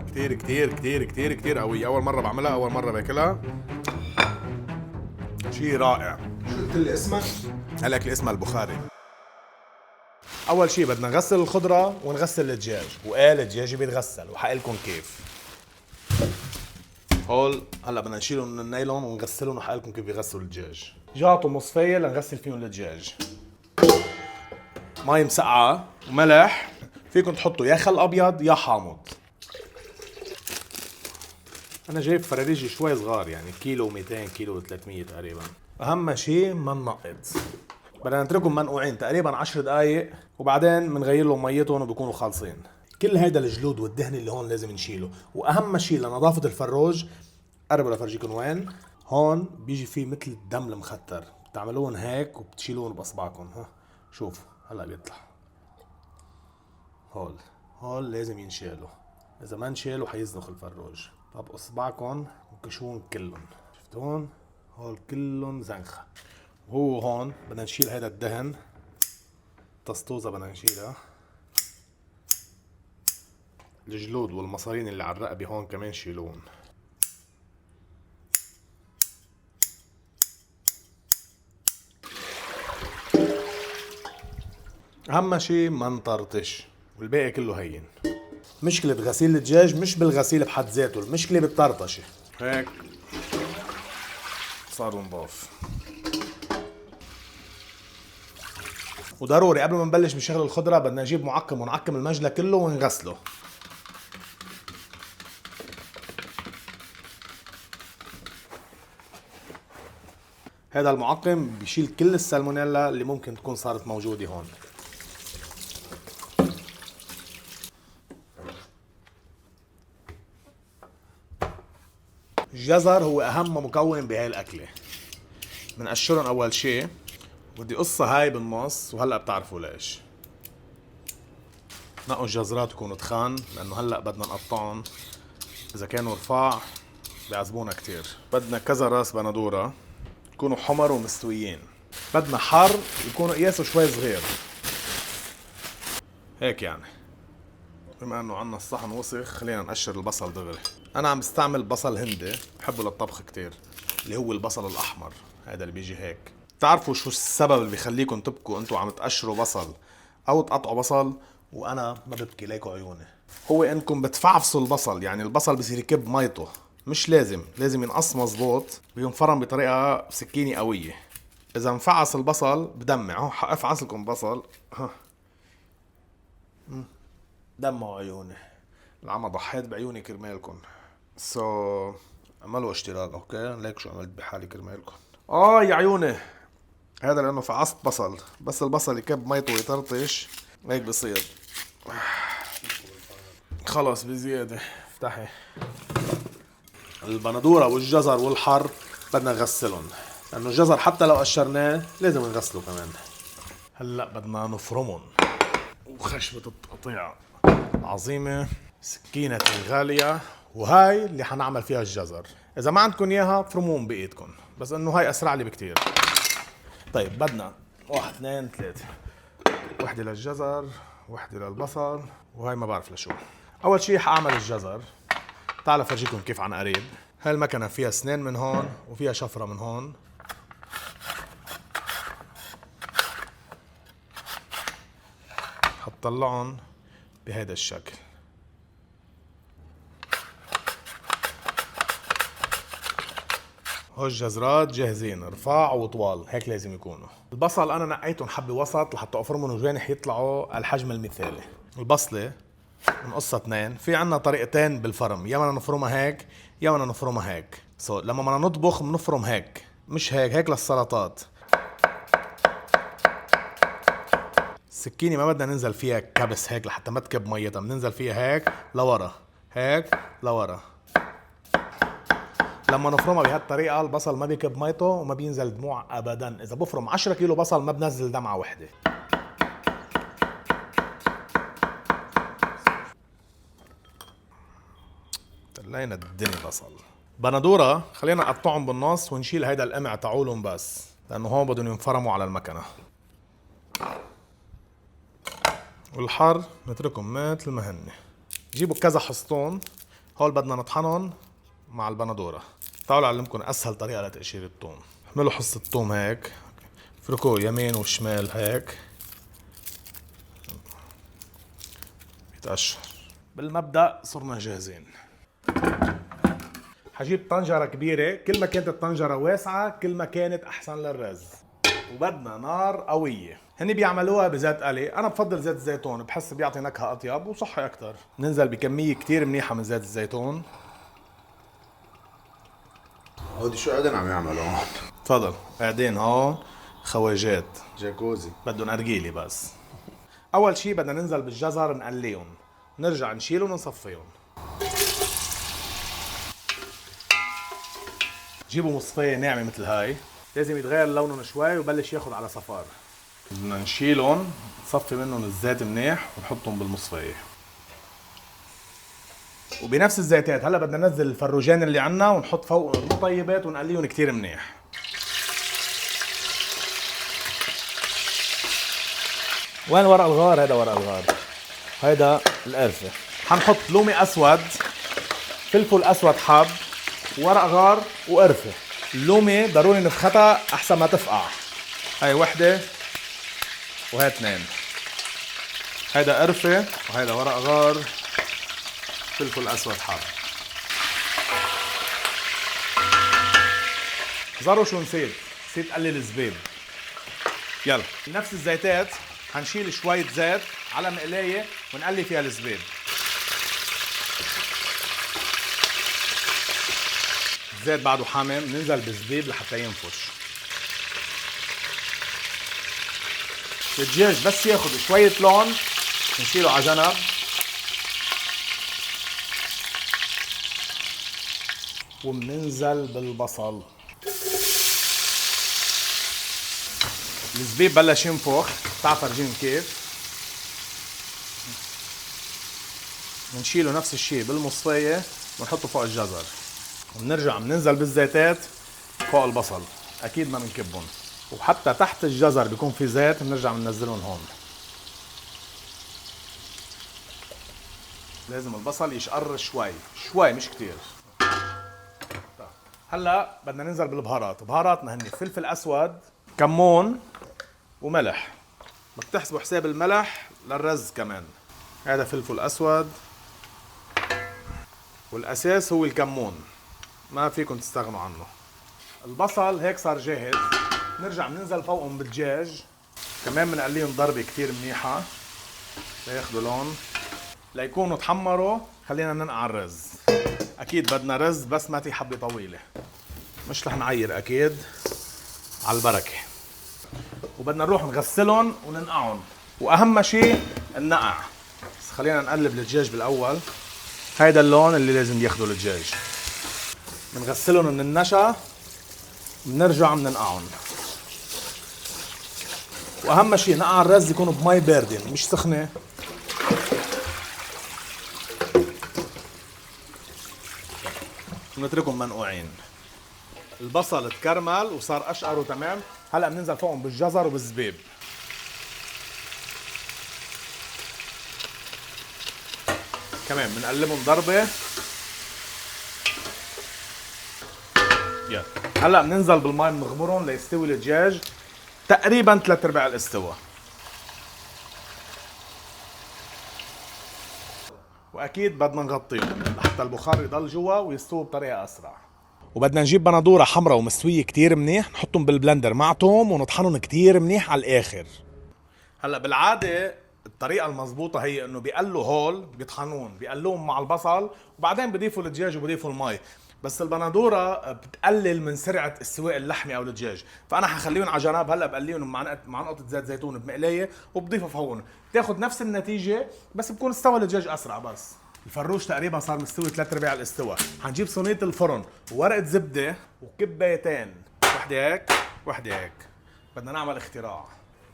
كتير كتير كتير كتير كتير قوية. أول مرة بعملها، أول مرة باكلها، شي رائع. شو قلت لي اسمك؟ الأكل اسمها البخاري. أول شي بدنا نغسل الخضرة ونغسل الدجاج، وقال الدجاج بيتغسل وحقلكم كيف. هول هلا بدنا نشيلهم من النايلون ونغسلهم وحقلكم كيف بيغسلوا الدجاج. جاطوا مصفية لنغسل فيهم الدجاج. مي مسقعة وملح، فيكم تحطوا يا خل أبيض يا حامض. أنا جايب فراريجي شوي صغار، يعني كيلو 200 كيلو 300 تقريبا. أهم شيء ما ننقط، بدنا نتركهم منقوعين تقريبا 10 دقايق، وبعدين بنغير لهم ميتهم وبيكونوا خالصين. كل هيدا الجلود والدهن اللي هون لازم نشيله. واهم شيء لنظافة الفروج، قربوا لفرجيكم وين، هون بيجي فيه مثل الدم المختر، بتعملون هيك وبتشيلون باصبعكم. ها شوفوا هلا بيطلع. هول لازم ينشالوا، اذا ما انشالوا حيزنخ الفروج. طب اصبعكم وكشون كلهم، شفتون هول كلهم زنخة. وهو هون بدنا نشيل هذا الدهن، طسطوزة بدنا نشيلها، الجلود والمصارين اللي على الرقبة هون كمان شيلون. اهم شي ما نطرطش، والباقي كله هين. مشكلة غسيل الدجاج مش بالغسيل بحد ذاته، المشكلة بالطرطشة. هيك صاروا نضاف. وضروري قبل ما نبلش بشغل الخضرة بدنا نجيب معقم ونعقم المجلى كله ونغسله. هذا المعقم بيشيل كل السالمونيلا اللي ممكن تكون صارت موجودة هون. الجزر هو أهم مكون بهاي الأكلة. بنقشرهم أول شي، ودي قصة هاي بالنص وهلأ بتعرفوا ليش. نقوا الجزرات يكونوا تخان، لأنه هلأ بدنا نقطعهم، إذا كانوا رفاع بيعذبونا كتير. بدنا كذا راس بندورة يكونوا حمر ومستويين. بدنا حر يكونوا قياسه شوي صغير هيك يعني. بما انه عنا الصحن وسخ خلينا نقشر البصل دغري. انا عم بستعمل بصل هندي بحبه للطبخ كتير، اللي هو البصل الاحمر، هذا اللي بيجي هيك. بتعرفوا شو السبب اللي بيخليكم تبكوا انتوا عم تقشروا بصل او تقطعوا بصل وانا ما ببكي ليكوا عيوني؟ هو انكم بتفعفصوا البصل، يعني البصل بصير يكب ميته. مش لازم ينقص مزبوط، بينفرم بطريقة سكينة قوية. اذا انفعص البصل بدمع. اهو حافعص لكم بصل، ها دمعوا عيوني. العمى ضحيت بعيوني كرمالكم. عملوا اشتراك اوكي، ليك شو عملت بحالي كرمالكم. يا عيوني، هذا لانه فعصت بصل، بس البصل يكب ميته ويطرطش هيك بصير. خلص بزيادة. افتحي البندورة والجزر والحر بدنا نغسلهم، لانه الجزر حتى لو قشرناه لازم نغسله كمان. هلا بدنا نفرمهم، وخشبة التقطيع عظيمة، سكينة غالية، وهاي اللي حنعمل فيها الجزر. إذا ما عندكم إياها فرموهم بإيدكم، بس إنه هاي أسرع لي بكتير. طيب بدنا 1 2 3، وحدة للجزر، وحدة للبصل، وهاي ما بعرف لشو. أول شي حأعمل الجزر. تعال فرجيكم كيف عن قريب. هاي المكنة فيها سنين من هون وفيها شفرة من هون. حطلعهم بهذا الشكل. هو الجزرات جاهزين، رفاع وطوال هيك لازم يكونوا. البصل انا نقيتهم حبة وسط لحتى افرمهم وجوانح يطلعوا على الحجم المثالي. البصلة بنقصها 2. في عنا طريقتين بالفرم، يا بدنا نفرمها هيك يا بدنا نفرمها هيك. لما بدنا نطبخ بنفرم هيك، مش هيك للسلطات. السكينة ما بدنا ننزل فيها كبس هيك لحتى ما تكب ميتها، بننزل فيها هيك لورا، هيك لورا. لما نفرمها بهالطريقة البصل ما بيكب ميته وما بينزل دموع ابدا. اذا بفرم 10 كيلو بصل ما بنزل دمعة وحدة. طلعنا الدنيا بصل. بندورة خلينا نقطعهم بالنص ونشيل هيدا القمع تعولهم بس، لانه هون بدهم ينفرموا على المكنة. والحر نتركهم مثل ما هن. جيبوا كذا حصتون هول بدنا نطحنهم مع البندورة. تعالوا اعلمكم اسهل طريقة لتقشير الثوم. اعملوا حصة ثوم هيك، افركوه يمين وشمال هيك بيتقشر. بالمبدأ صرنا جاهزين. حجيب طنجرة كبيرة، كل ما كانت الطنجرة واسعة كل ما كانت أحسن للرز. وبدنا نار قوية. هني بيعملوها بزيت قلي، أنا بفضل زيت الزيتون، بحس بيعطي نكهة أطيب وصحي أكتر. ننزل بكمية كتير منيحة من زيت الزيتون. هودي شو قاعدين عم يعملوا هون؟ تفضل، قاعدين هون خواجات جاكوزي. بدهم أرجيلي بس. أول شي بدنا ننزل بالجزر نقليهم، نرجع نشيلهم ونصفيهم. جيبوا مصفية ناعمة مثل هاي، لازم يتغير لونهم شوي وبلش ياخد على صفار. بدنا نشيلهم، نصفي منهم الزيت منيح ونحطهم بالمصفية. وبنفس الزيتات هلا بدنا ننزل الفروجين اللي عنا ونحط فوقهم المطيبات ونقليهم كتير منيح. وين ورق الغار؟ هذا ورق الغار، هيدا القرفة. حنحط لومي أسود، فلفل أسود حب، ورق غار وقرفة. اللومي ضروري نفختها أحسن ما تفقع. هاي وحدة وهي اثنين. هيدا قرفة وهيدا ورق غار، فلفل أسود حب. زاروا شو نسيت قلل الزبيب. يلا نفس الزيتات هنشيل شوية زيت على مقلاية ونقلي فيها الزبيب. الزيت بعده حامم، ننزل بالزبيب لحتى ينفش. الدجاج بس ياخد شوية لون نشيله على جنب. وبننزل بالبصل. الزبيب بلش ينفخ، تعال فرجيهم كيف. بنشيله نفس الشيء بالمصفية ونحطه فوق الجزر. وبنرجع بننزل بالزيتات فوق البصل، اكيد ما بنكبهم. وحتى تحت الجزر بيكون في زيت بنرجع بننزلهم هون. لازم البصل يشقر شوي مش كتير. هلا بدنا ننزل بالبهارات. بهاراتنا هني فلفل اسود، كمون وملح. بدك تحسبوا حساب الملح للرز كمان. هذا فلفل اسود والاساس هو الكمون، ما فيكم تستغنوا عنه. البصل هيك صار جاهز. نرجع بننزل فوقهم بالدجاج كمان، بنقليهم ضربة كتير منيحة لياخدوا لون ليكونوا تحمروا. خلينا ننقع الرز. اكيد بدنا رز بسمتي حبة طويلة، مش رح نعير اكيد، على البركة. وبدنا نروح نغسلهم وننقعهم، واهم شيء النقع. بس خلينا نقلب الدجاج بالاول. هيدا اللون اللي لازم ياخده الدجاج. بنغسلهم من النشا، بنرجع بننقعهم. واهم شيء نقع الرز يكونوا بمي باردة مش سخنة. ونتركهم منقوعين. البصل تكرمل وصار اشقر وتمام. هلا بننزل فوقهم بالجزر وبالزبيب. كمان بنقلبهم ضربة. يلا هلا بننزل بالماء بنغمرهم ليستوي الدجاج تقريبا 3/4 الاستوى. واكيد بدنا نغطيهم لحتى البخار يضل جوا ويستووا بطريقه اسرع. وبدنا نجيب بندوره حمراء ومستويه كتير منيح، نحطهم بالبلندر مع توم ونطحنهم كتير منيح على الاخر. هلا بالعاده الطريقه المضبوطه هي انه بيقلوا هول بيطحنون، بيقلوهم مع البصل وبعدين بضيفوا الدجاج وبضيفوا المي. بس البندوره بتقلل من سرعه استواء اللحمه او الدجاج، فانا حخليهم على جنب. هلا بقليهم مع نقطه زيت زيتون بمقلايه وبضيفها فوقهم، بتاخذ نفس النتيجه بس بكون استوى الدجاج اسرع. بس الفروش تقريبا صار مستوي 3/4 الاستوى. حنجيب صينيه الفرن وورقه زبده وكبايتين، وحده هيك وحده هيك. بدنا نعمل اختراع.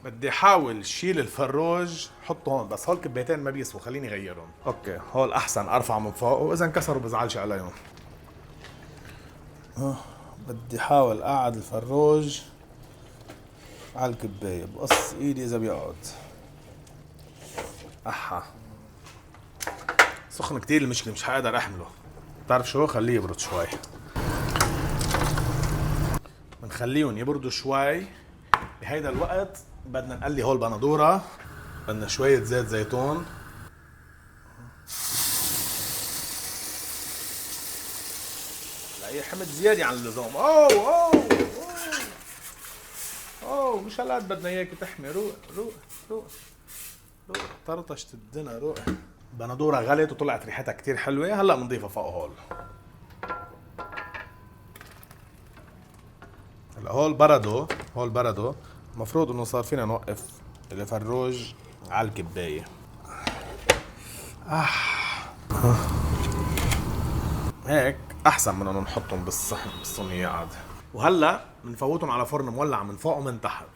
بدي احاول شيل الفروج حطه هون، بس هول كبايتين ما بيسوا، خليني غيرهم. اوكي هول احسن ارفع من فوق، واذا انكسروا بزعلش عليهم. بدي احاول اقعد الفروج على الكباية، بقص ايدي اذا بيقعد. احا سخن كتير المشكلة، مش حقدر احمله. بتعرف شو، خليه يبرد شوي. بنخليهم يبردوا شوي. بهيدا الوقت بدنا نقلي هول بندورة، بدنا شوية زيت زيتون. لا حمد زيادة عن اللزوم. اوه مش هالقد بدنا اياك تحمي. روق روق روق روق، طرطشت الدنا. روق. بندورة غلت وطلعت ريحتها كتير حلوة. هلا بنضيفها فوق هول. هلا هول بردوا. المفروض انه صار فينا نوقف الفروج على الكباية. هيك احسن من انه نحطهم بالصحن بالصينية عاد. وهلا بنفوتهم على فرن مولع من فوق ومن تحت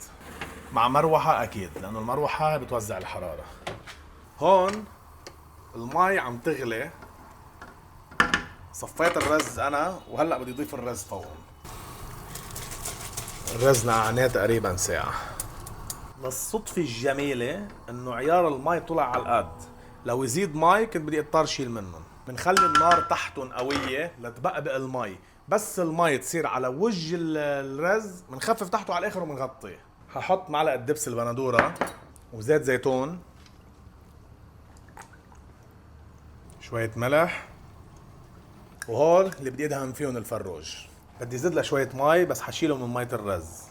مع مروحة اكيد، لانه المروحة بتوزع الحرارة. هون المي عم تغلي. صفيت الرز انا وهلا بدي اضيف الرز فوقهم. الرز نقعناه تقريبا ساعة. للصدفة الجميلة انه عيار المي طلع على القد. لو يزيد مي كنت بدي اضطر شيل منهم. بنخلي النار تحتهم قوية لتبقبق المي. بس المي تصير على وجه الرز بنخفف تحته على الاخر وبنغطيه. هحط معلقة دبس البندورة وزيت زيتون، شوية ملح، وهول اللي بدي ادهن فيهم الفروج. بدي زيد له شوية مي بس حشيله من مية الرز.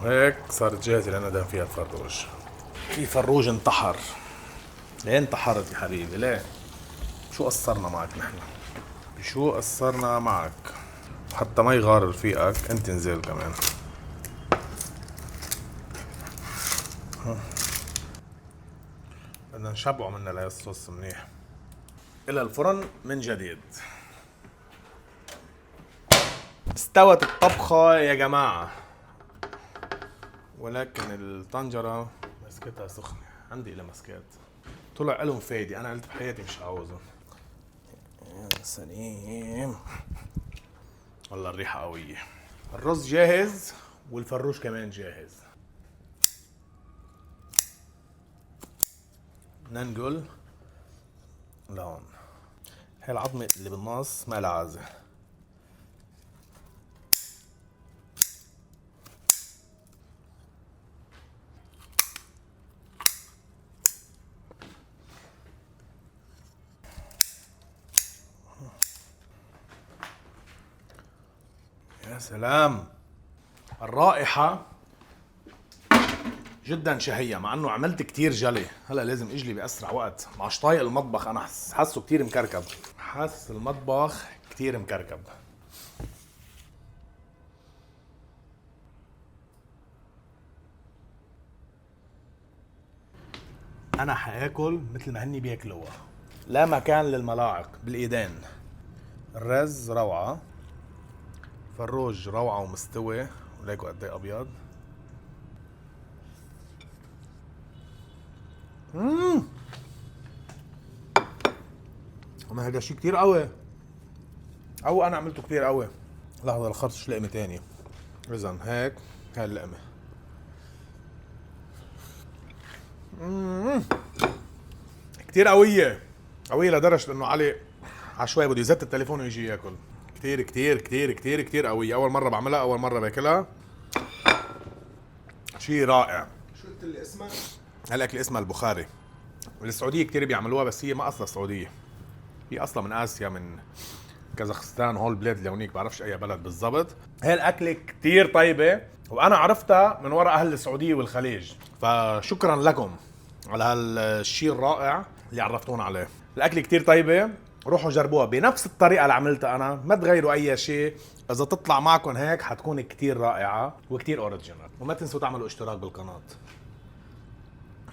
هيك صارت جاهزة لأنا ادهن فيها الفروج. في فروج انتحر. ليه انتحرت يا حبيبي؟ ليه؟ شو قصرنا معك نحن؟ شو قصرنا معك؟ حتى ما يغار رفيقك انت نزل كمان. بدنا نشبعه منه ليصوص منيح. إلى الفرن من جديد. استوت الطبخة يا جماعة، ولكن الطنجرة مسكتها سخنة. عندي إلى مسكات طلع لهم فايدة. أنا قلت بحياتي مش عاوزهم. يا سليم، والله الريحة قوية. الرز جاهز والفروش كمان جاهز. ننقل لهون. هاي العظمة اللي بالنص ما لها عازة. يا سلام، الرائحة جدا شهية. مع انه عملت كتير جلي. هلا لازم اجلي باسرع وقت. معش طايق المطبخ. انا حاسه كتير مكركب. حاسس المطبخ كتير مكركب. انا حاكل مثل ما هني بياكلوها. لا مكان للملاعق، بالايدين. الرز روعة، فروج روعة ومستوي. وليكوا قد ايه ابيض. اما هذا شيء كتير قوي. او انا عملته كتير قوي. لحظة الخرطش لقمة تانية. اذا هيك هاي اللقمة. كتير قوية. قوية لدرجة انه علي عشوائي بده يزت التليفون ويجي ياكل. كتير كتير كتير كتير كتير قوية. اول مرة بعملها، اول مرة باكلها. شيء رائع. شو قلت لي اسمها؟ هالاكل اسمها البخاري. السعودية كتير بيعملوها بس هي ما اصلا سعودية. هي اصلا من اسيا، من كازاخستان. هول البلاد اللي هونيك بعرفش اي بلد بالضبط. هاي الاكلة كتير طيبة وانا عرفتها من وراء اهل السعودية والخليج. فشكرا لكم على هالشيء الرائع اللي عرفتونا عليه. الاكل كتير طيبة. روحوا جربوها بنفس الطريقة اللي عملتها انا. ما تغيروا اي شيء. اذا تطلع معكم هيك حتكون كتير رائعة وكتير اوريجينال. وما تنسوا تعملوا اشتراك بالقناة.